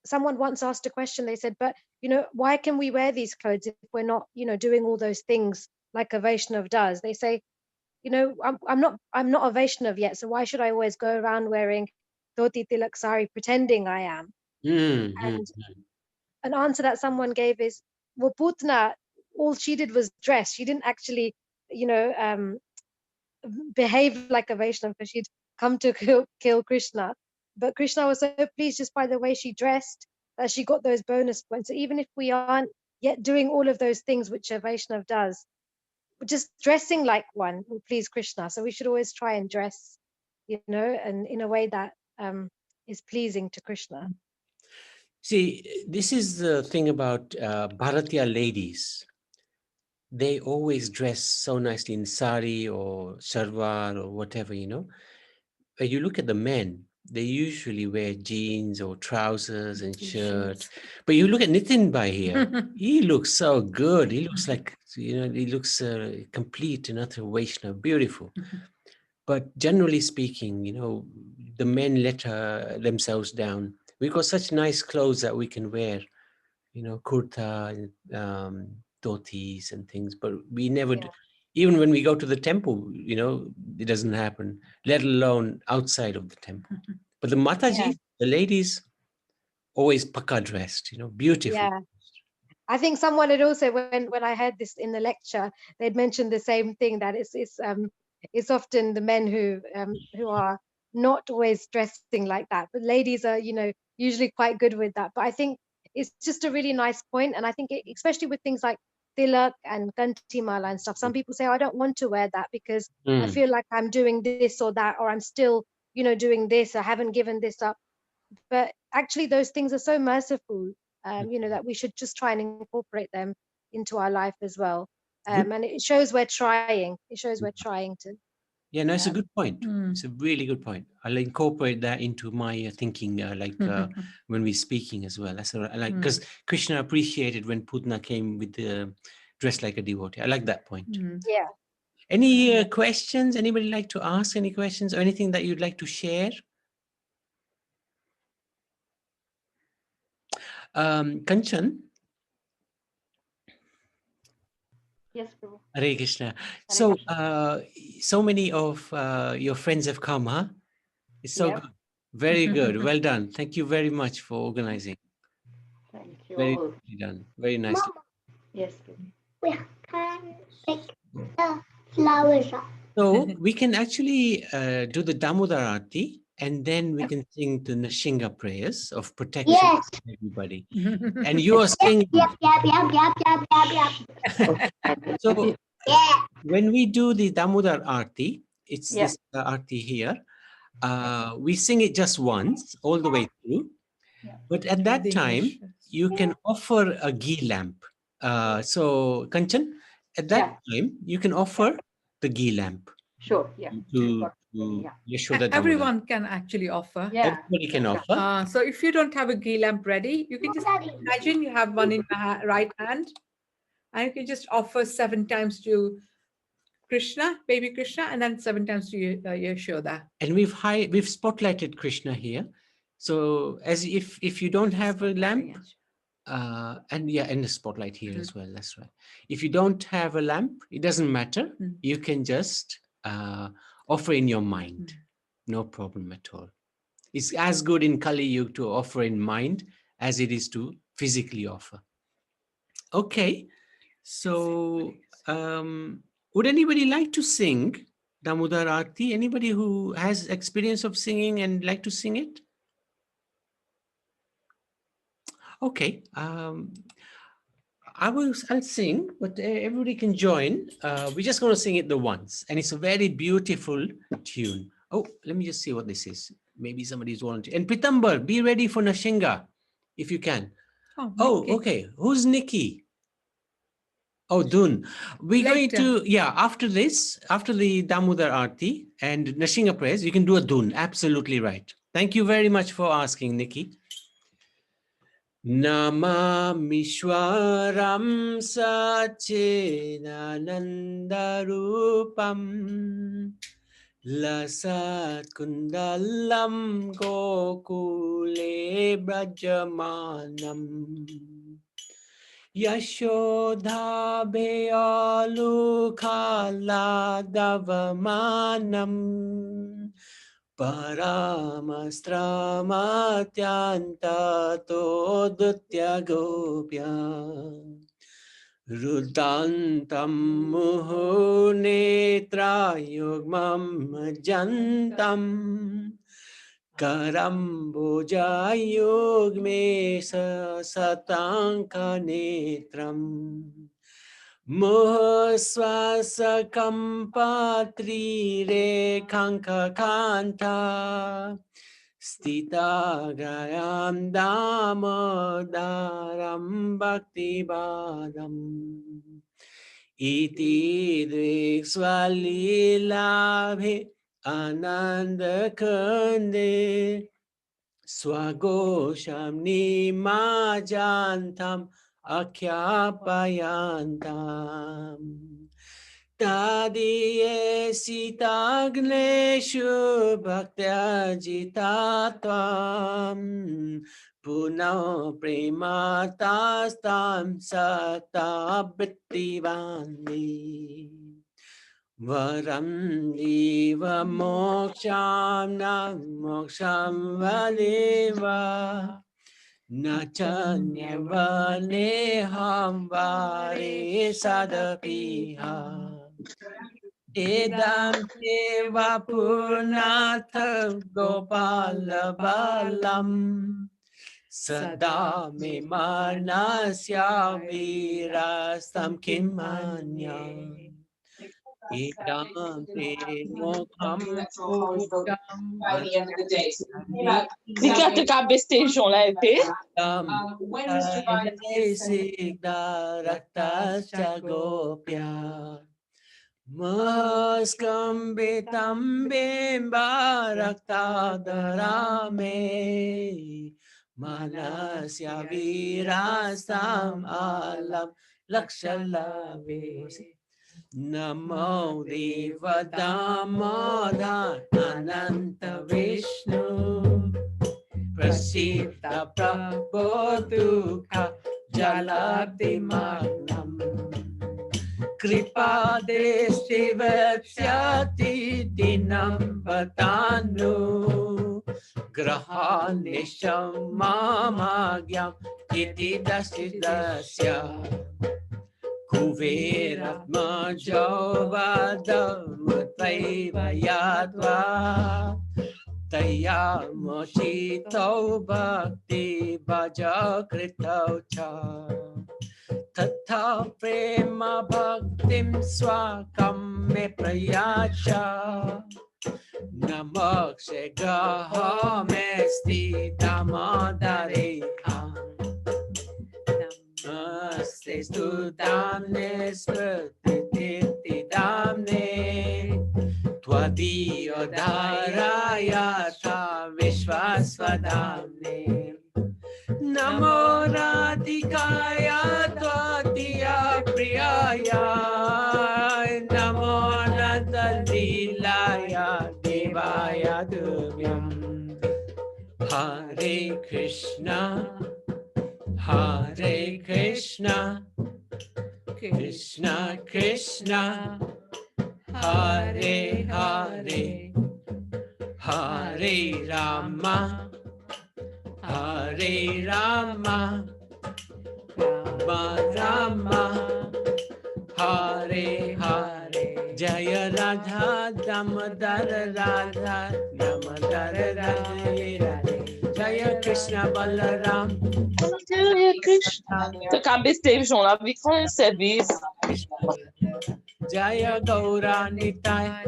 someone once asked a question, they said, but, why can we wear these clothes if we're not, doing all those things like a Vaishnav does? They say, I'm not a Vaishnav yet, so why should I always go around wearing dhoti tilak sari pretending I am? And an answer that someone gave is, well, Putna, all she did was dress. She didn't actually, behave like a Vaishnav because she'd come to kill Krishna. But Krishna was so pleased just by the way she dressed that she got those bonus points. So even if we aren't yet doing all of those things which a Vaishnav does, just dressing like one will please Krishna. So we should always try and dress, and in a way that is pleasing to Krishna. See, this is the thing about Bharatiya ladies. They always dress so nicely in sari or shalwar or whatever, When you look at the men, they usually wear jeans or trousers and shirts. But you look at Nitin Bhai here, he looks so good. He looks like, he looks complete and utter Vaishnava, beautiful. But generally speaking, the men let themselves down. We've got such nice clothes that we can wear, kurta, dhotis and things, but we never, even when we go to the temple, it doesn't happen, let alone outside of the temple. But the Mataji, the ladies, always pakka dressed, beautiful. Yeah. I think someone had also, when I heard this in the lecture, they'd mentioned the same thing, that it's often the men who are not always dressing like that, but ladies are, usually quite good with that. But I think it's just a really nice point, and I think especially with things like tilak and kantimala and stuff, some people say, I don't want to wear that because I feel like I'm doing this or that, or I'm still, doing this, I haven't given this up. but actually those things are so merciful, that we should just try and incorporate them into our life as well. And it shows we're trying. It shows we're trying to. Yeah, no, it's a good point. Mm. It's a really good point. I'll incorporate that into my thinking, when we're speaking as well. That's like, because Krishna appreciated when Putna came with the dressed like a devotee. I like that point. Yeah. Any questions? Anybody like to ask any questions or anything that you'd like to share? Kanchan? Yes, Prabhu. Hare Krishna. So, so many of your friends have come, huh? It's so Yep. good. Very good. Well done. Thank you very much for organizing. Thank you. Very nicely done. Very nicely. Yes, Prabhu. We can pick the flowers up. So we can actually do the Damodar Arati, and then we can sing the Nashinga prayers of protection Yes. for everybody. And you are singing. Yep. So Yeah. when we do the Damodar Arati, it's Yeah. this Arati here. We sing it just once, all the way through. Yeah. But at that time, you can offer a ghee lamp. So, Kanchan, at that time, you can offer the ghee lamp Sure. Yeah. to Yeah. Yashoda Damodar. Everyone can actually offer. Yeah. Everybody can offer. So if you don't have a ghee lamp ready, you can just imagine you have one in your right hand, and you can just offer 7 times to Krishna, baby Krishna, and then 7 times to Yashoda. And we've spotlighted Krishna here. So as if you don't have a lamp, and the spotlight here as well. That's right. If you don't have a lamp, it doesn't matter. You can just offer in your mind. No problem at all. It's as good in Kali Yuga to offer in mind as it is to physically offer. Okay. So would anybody like to sing Damodar Arati? Anybody who has experience of singing and like to sing it? Okay. I'll sing, but everybody can join. We're just going to sing it the once, and it's a very beautiful tune. Oh, let me just see what this is. Maybe somebody's volunteering. And Pitambar, be ready for Nashinga, if you can. Oh, okay. Who's Nikki? Oh, Dun. We're going to, after this, after the Damodar Arti and Nashinga prayers, you can do a Dun. Absolutely right. Thank you very much for asking, Nikki. Namamishwaram Sachidanandarupam Lasat Kundalam Gokule Brajamanam Yashodha Bealu Kala Davamanam Paramastramatianta Todutya Gopya Rudantam Muhunetra Yugmam Jantam Karamboja Yugme Satanka Netram Muhaswasakam patri re kanka kanta Stita gayam damodaram bhakti badam Iti dviksvalilabhe ananda kande Swagosham nimajantam Akhyapayantam Tadiye sitagneshu bhaktya jitatvam Punao prematastam satabrittivani Varam diva moksham na moksham valeva Nachanyava neham vari sadapiha Edam seva purnatha gopala balam Sada me marnasya virastam kimanyam Itam te mokham by the end of the day. So we got the copy station like this. When is divine Sigda Rakta Chagopya Muskam Bimba Rakta Darame Manasya Virasam Alam Lakshalave Namo Deva Damoda Ananta Vishnu Prasita Prabodhuka Jalabdi Magnam Kripa Desivasyati Dinam Batanu Graha Nisham Mamagyam Iti Dasidasya Kuveratma Jovadam Taiva Yadva Taya Mochito Bhakti Bhaja Krito Cha Tata Prema Bhaktim Swakam Me Prayacha Namokshe Gaha Mesti Damodareha Namaste Studamne Smrti Damne Twadiyo Dharayata Vishvasvadamne Namo Radhikaya Twadiya Priyaya Namo Nathalilaya Devaya Dubhyam Hare Krishna Hare Krishna Krishna Krishna Hare Hare Hare Rama Hare Rama Rama Rama Hare Hare Jaya Radha Damodara Radha Damodara Radhe Radhe Jaya Krishna Balaram The copy station là, we can service. Jaya Gaura Nitai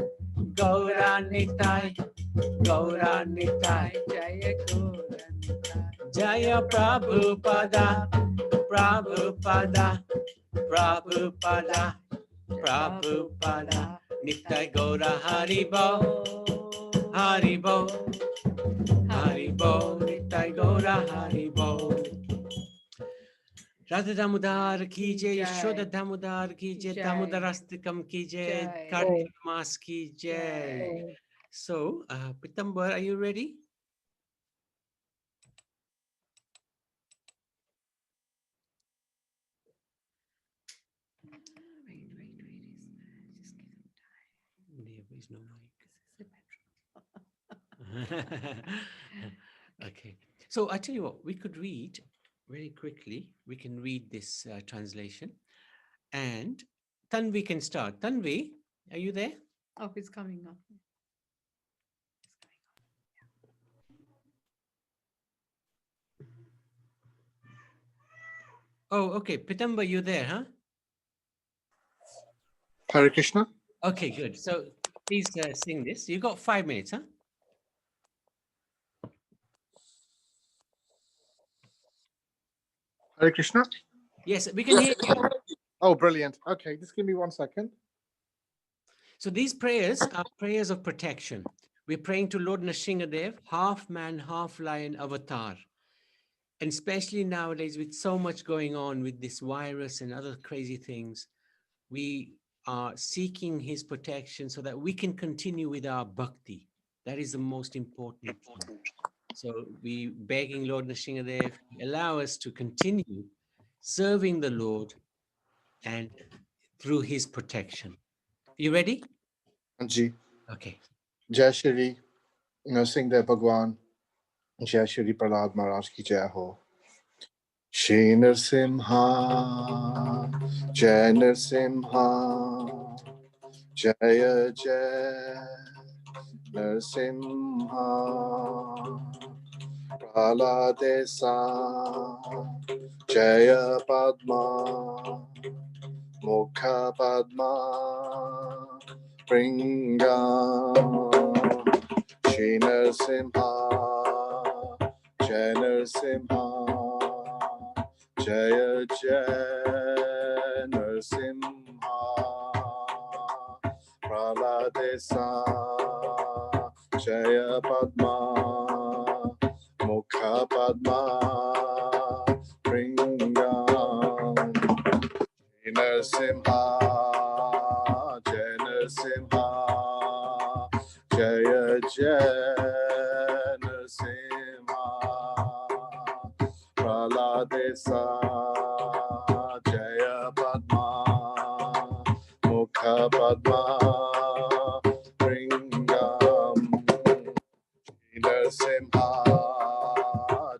Gaura Nitai Gaura Nitai Jaya Gaura Nitai. Jaya Prabhupada Prabhupada Prabhupada Prabhupada Nitai Gaura Haribo Haribo Haribo Nitai Gaura Haribo Radha Damodar ki jai, Yashoda Damodar ki jai, Damodarastikam ki jai, Kartik Mas ki jai. So, Pitambar, are you ready? There is no mic. Okay. So I tell you what, we could read very quickly. We can read this translation, and Tanvi can start. Tanvi, are you there? Oh, it's coming up. Oh, okay. Pitamba, you there, huh? Hare Krishna. Okay, good. So please sing this. You got 5 minutes, huh? Hare Krishna. Yes, we can hear you. Oh, brilliant. Okay, just give me 1 second. So these prayers are prayers of protection. We're praying to Lord Nrsingadev, half man, half lion avatar. And especially nowadays with so much going on with this virus and other crazy things, we are seeking his protection so that we can continue with our bhakti. That is the most important thing. So we begging Lord Nrsingadev to allow us to continue serving the Lord and through his protection. You ready? Ji. Okay. Jai Shri Nrsimhadev Bhagwan. Jai Shri Prahlad Maharaj ki jai ho. Shri Nrsimha, Jai Nrsimha, Jaya Jai Nrsimha, Praladesa, Jaya Padma, Mukha Padma, Pringam Shri Narasimha Jai Narasimha Jaya Jai Narasimha Praladesa Jaya Padma Mukha Padma Pringam Narasimha Jai Narasimha Jaya Jai Narasimha Praladesa Jaya Padma Mukha Padma Pringam Narasimha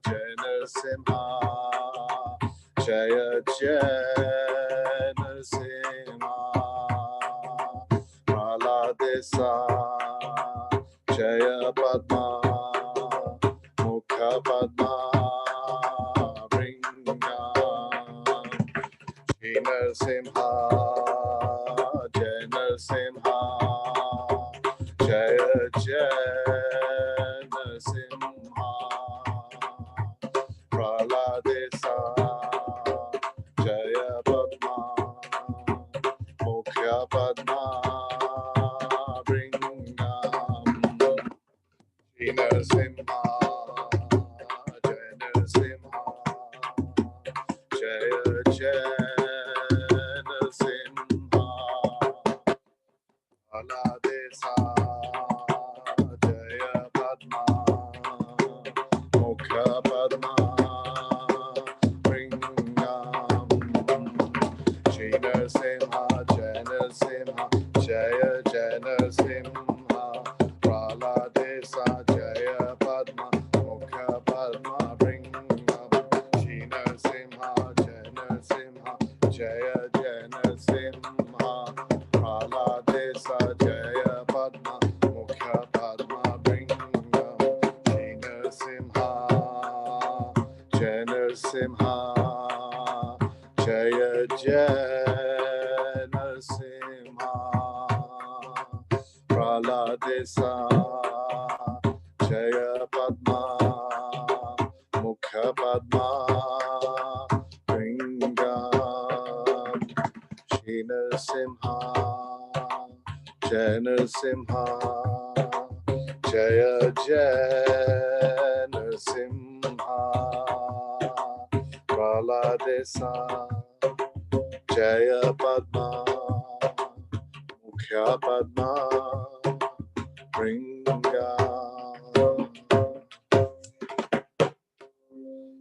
Jai Narasimha Jaya Jai Narasimha Praladesa Jaya Padma Mukha Padma Pringam Shri Narasimha Jai Narasimha Jaya Jai Narasimha Praladesa Jaya Padma Mukha Padma Pringam Shri Narasimha Jai Narasimha Jaya Jai Narasimha Praladesa Jaya Padma Mukha Padma Pringam Shri Narasimha Jai Narasimha Jaya Jai Narasimha Praladesa Jaya Padma Mukha Padma Pringam Shri Narasimha Jai Narasimha Jaya Jai Narasimha Praladesa Jaya Padma Mukha Padma Pringam Shri Narasimha Jai Narasimha Jaya Jai Narasimha Praladesa Jaya Padma Mukha Padma Pringam Shri Narasimha Jai Narasimha Jaya Jai Narasimha Praladesa Jaya Padma Mukha Padma Pringam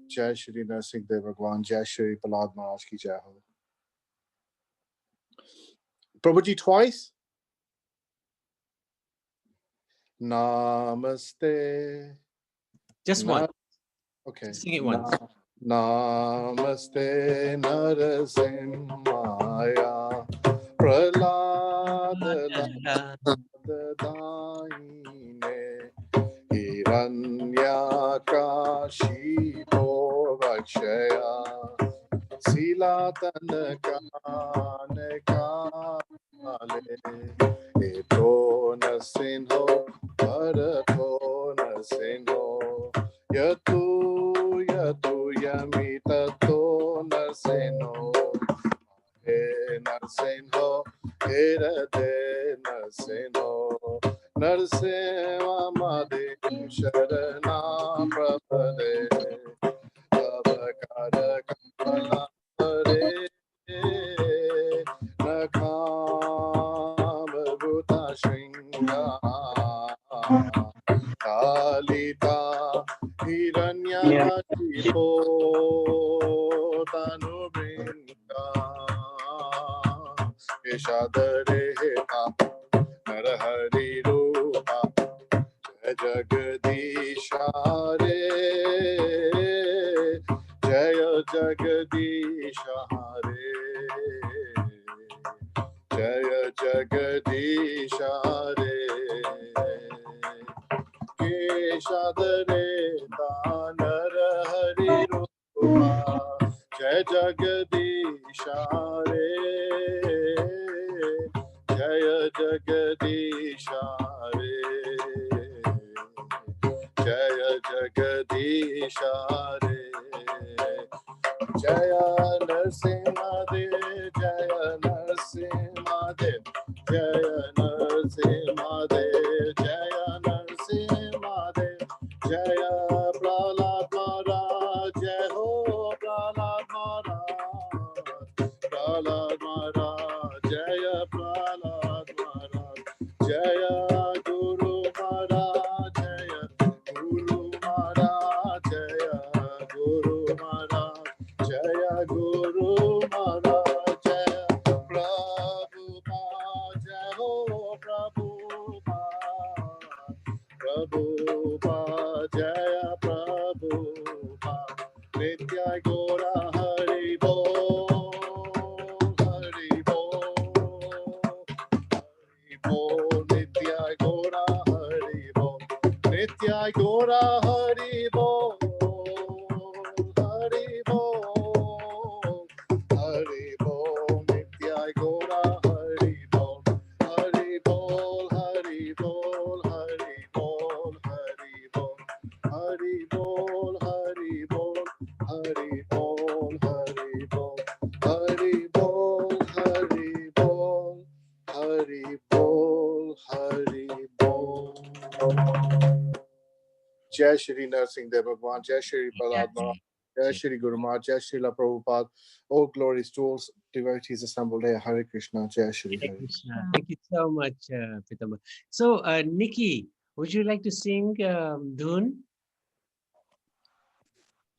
Jai Shri Narasimha Dev Bhagwan Jai Shri Prahlad Maharaj ki Jai Ho. Prabhuji twice. Namaste. Just one. Okay. Sing it once. Namaste Narasimhaya Prahlada Daine Hiranyakashipo Vakshaya Silatanakane Eto Nasinho Bharato Nasinho Yatu Yatu Yamitato Narsino He Narsino Herade Narsino Narseva Made Sharana Prabhade Avakara Kapala Hare Nakam Bhuta Shringa Kalita Hiranyakashipo Tanubringa Ishadareheta Narahari Rupa Jagadish Hare Jaya Jagadish Hare Jaya Jagadish Hare Keshadare Tanara Hari Rupa Jai Jagadish Hare Jaya Jagadish Hare. Jaya Narsimha Dev, Jaya Narsimha Dev, Jaya Narsimha Dev, Jaya Narsimha Dev, Jaya Prahlad Maharaj, Jai Ho Prahlad Maharaj, Prahlad Maharaj, Jaya Prahlad Maharaj, Jaya Guru Maharaj, Jaya Guru Maharaj, Jaya Guru Maharaj, Jaya Guru Maharaj, Jaya Prabhupada, Jai Ho Prabhupada, Prabhupada, Jaya Prabhupada, Nitya Gora Hari Bol, Hari Bol, Hari Bol, Nitya Gora Hari Bol, Nitya Gora Hari Bol, Hari Bol, Hari Bol, Nitya Gora Hari Bol, Hari Bol, Hari Bol, Hari Bol, Hari Bol, Hari Bol, Hari Bol, Hari Bol, Hari Bol, Hari Bol, Hari Bol, Hari Bol, Hari Bol. Jai Shri Narsingh Dev Bhagwan, Jai Shri Prahlad Maharaj, Jai Shri Guru Maharaj, Jai Shri Prabhupada. All glories to all devotees assembled here. Hare Krishna, Jai Shri Hare Hare. Krishna. Thank you so much, Pitama. So, Nikki, would you like to sing Dhun?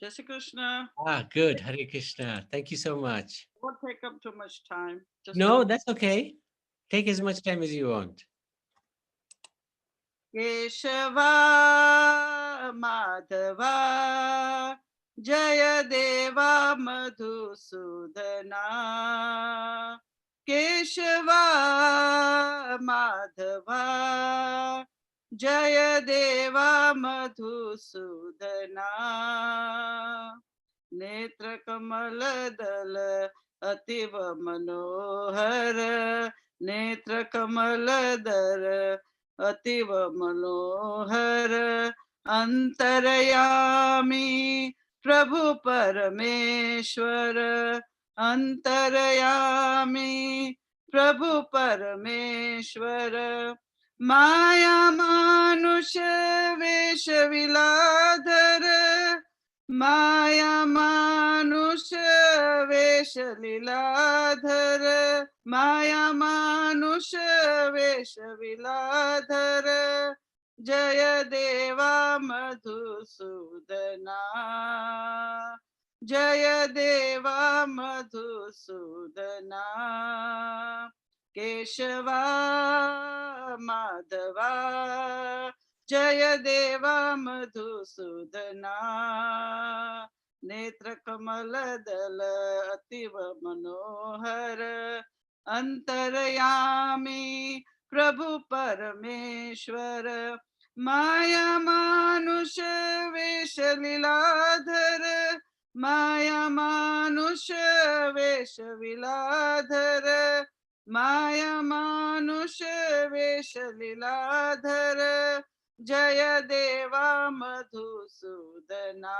Jai Shri Krishna. Ah, good. Hare Krishna. Thank you so much. Won't take up too much time. Just No, that's okay. Take as much time as you want. Keshava Madhava Jaya Deva Madhusudana. Keshava Madhava Jaya Deva Madhusudana. Netra Kamala Dala Ativa Manohara. Netra Kamala Dala अतीव मनोहर अंतरयामी प्रभु परमेश्वर अंतरयामी प्रभु परमेश्वर माया मानुष वेश विलाधर माया मानुष वेश लीलाधर माया मानुष वेश विलाधर जय देवा मधुसूदना जय देवा मधुसूदना केशवा माधवा जय देवा मधुसूदना नेत्र कमल दल अतीव मनोहर अंतरयामी प्रभु परमेश्वर माया मानुष वेश लीलाधर माया मानुष वेश विलाधर माया मानुष वेश लीलाधर जय देवा मधुसूदना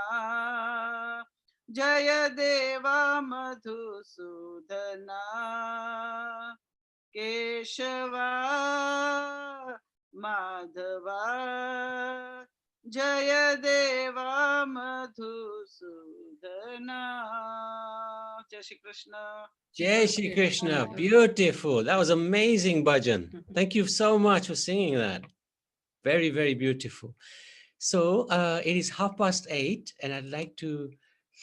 जय देवा मधुसूदना केशवा माधवा जय देवा मधुसूदना जय Shri Krishna Jai Shri Krishna. Beautiful. That was amazing, bhajan. Thank you so much for singing that. Very, very beautiful. So it is 8:30, and I'd like to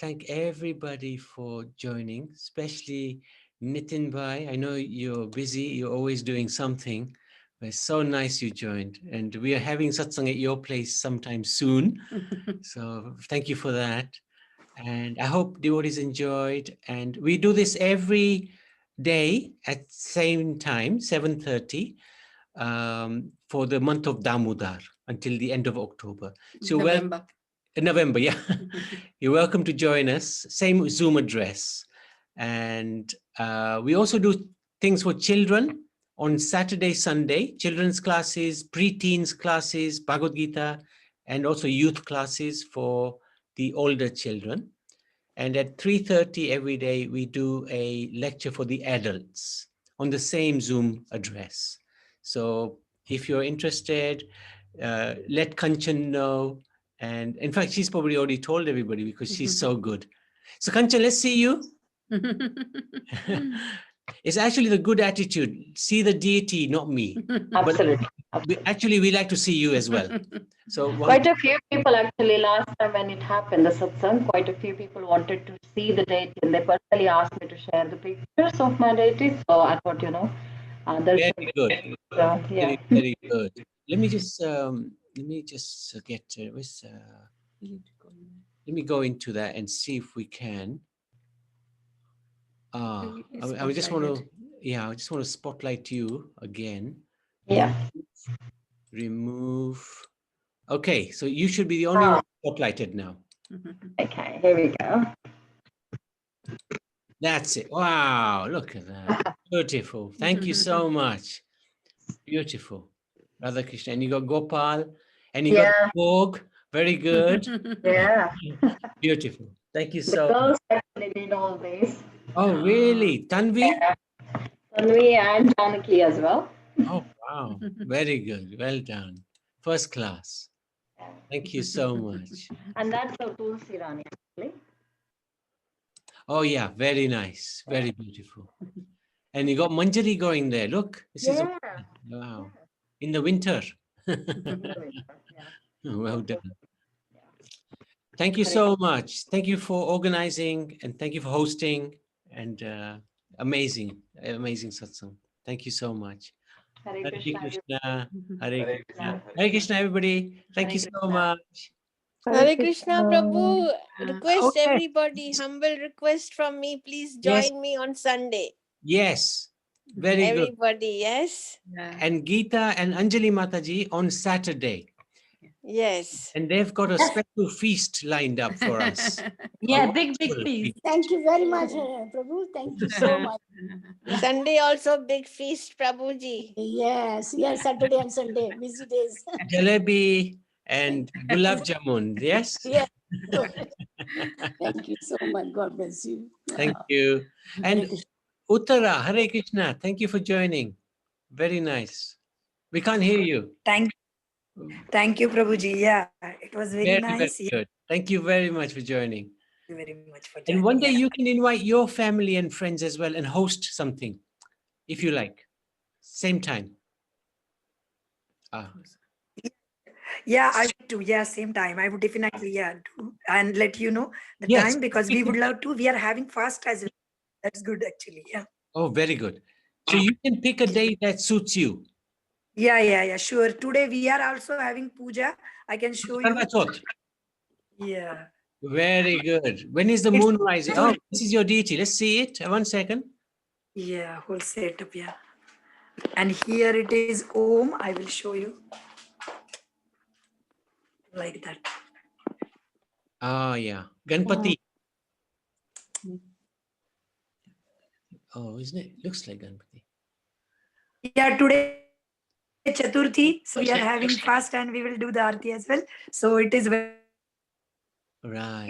thank everybody for joining, especially Nitin Bhai. I know you're busy, you're always doing something, but it's so nice you joined. And we are having satsang at your place sometime soon. So thank you for that. And I hope devotees enjoyed. And we do this every day at same time, 7:30, for the month of Damodar until the end of October. So November. November, yeah. You're welcome to join us. Same Zoom address. And we also do things for children on Saturday, Sunday, children's classes, pre-teens classes, Bhagavad Gita, and also youth classes for the older children. And at 3:30 every day, we do a lecture for the adults on the same Zoom address. So if you're interested, let Kanchan know. And in fact, she's probably already told everybody because she's so good. So Kanchan, let's see you. It's actually the good attitude. See the deity, not me. Absolutely. Actually, we like to see you as well. So Quite a few people actually, last time when it happened, the satsang, quite a few people wanted to see the deity and they personally asked me to share the pictures of my deity. So I thought, very good. So, yeah. Very good. Let me just get let me go into that and see if we can. I just want to spotlight you again. Yeah. Remove. Okay, so you should be the only one spotlighted now. Okay, here we go. That's it. Wow, look at that. Beautiful. Thank you so much. Beautiful. Radha Krishna. And you got Gopal and you got Bog. Very good. Yeah. Beautiful. Thank you The so girls much. actually did all this. Oh, really? Tanvi? Yeah. Tanvi and Janaki as well. Oh, wow. Very good. Well done. First class. Thank you so much. And that's a Tulsi Rani actually. Oh, yeah. Very nice. Very beautiful. And you got Manjari going there. Look. This is wow. In the winter. Well done. Thank you so much. Thank you for organizing and thank you for hosting and amazing satsang. Thank you so much. Hare Hare Krishna. Krishna. Hare Krishna. Hare Krishna, everybody. Thank you so much. Hare Krishna, Prabhu. Request Okay. everybody, humble request from me. Please Yes. join me on Sunday. Yes. Very good. Everybody, yes? And Geeta and Anjali Mataji on Saturday. Yes. And they've got a special feast lined up for us. Yeah, big feast. Thank you very much, Prabhu. Thank you so much. Sunday also big feast, Prabhuji. Yes, Saturday and Sunday, busy days. Jalebi and gulab jamun. Yes. Yeah. Thank you so much. God bless you. Thank you. And Uttara, Hare Krishna. Thank you for joining. Very nice. We can't hear you. Thank you, Prabhuji. Yeah, it was very nice. Very good. Thank you very much for joining. Thank you very much for joining. And one day you can invite your family and friends as well and host something, if you like. Same time. Yeah, I would do. Yeah, same time. I would definitely do and let you know the time because we would love to. We are having fast as well. That's good actually. Yeah. Oh, very good. So you can pick a day that suits you. Yeah, sure. Today we are also having puja. I can show you. Yeah. Very good. When is the moon rising? Oh, this is your deity. Let's see it. 1 second. Yeah, whole setup. Yeah. And here it is Om. I will show you. Like that. Ah, yeah. Ganpati. Oh, isn't it? Looks like Ganpati. Yeah, today Chaturthi. So we are having fast and we will do the Aarti as well. So it is very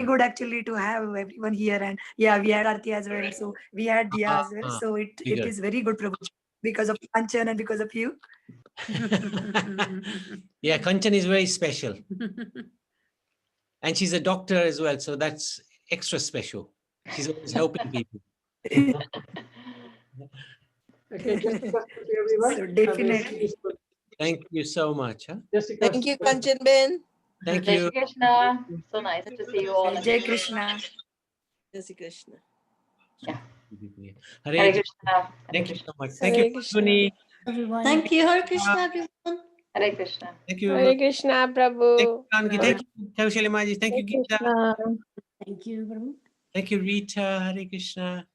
good actually to have everyone here. And yeah, we had Aarti as well. So we had Diya as well. So it is very good, Prabhu, because of Kanchan and because of you. Yeah, Kanchan is very special. And she's a doctor as well. So that's extra special. She's always helping people. So definitely. Thank you so much. Huh? Thank you, Kanchan Ben. Thank Jai you. Shri Krishna. So nice to see you all. Jai Krishna. Jai Shri Krishna. Yeah. Hare Krishna. Thank you so much. Thank you, Suni. Thank you. Hare Krishna, everyone. Hare Krishna. Thank you. Hare Krishna, Prabhu. Thank you, Kaushali Maji. Thank you, Geeta. Thank you, Prabhu. Thank you, Rita. Hare Krishna.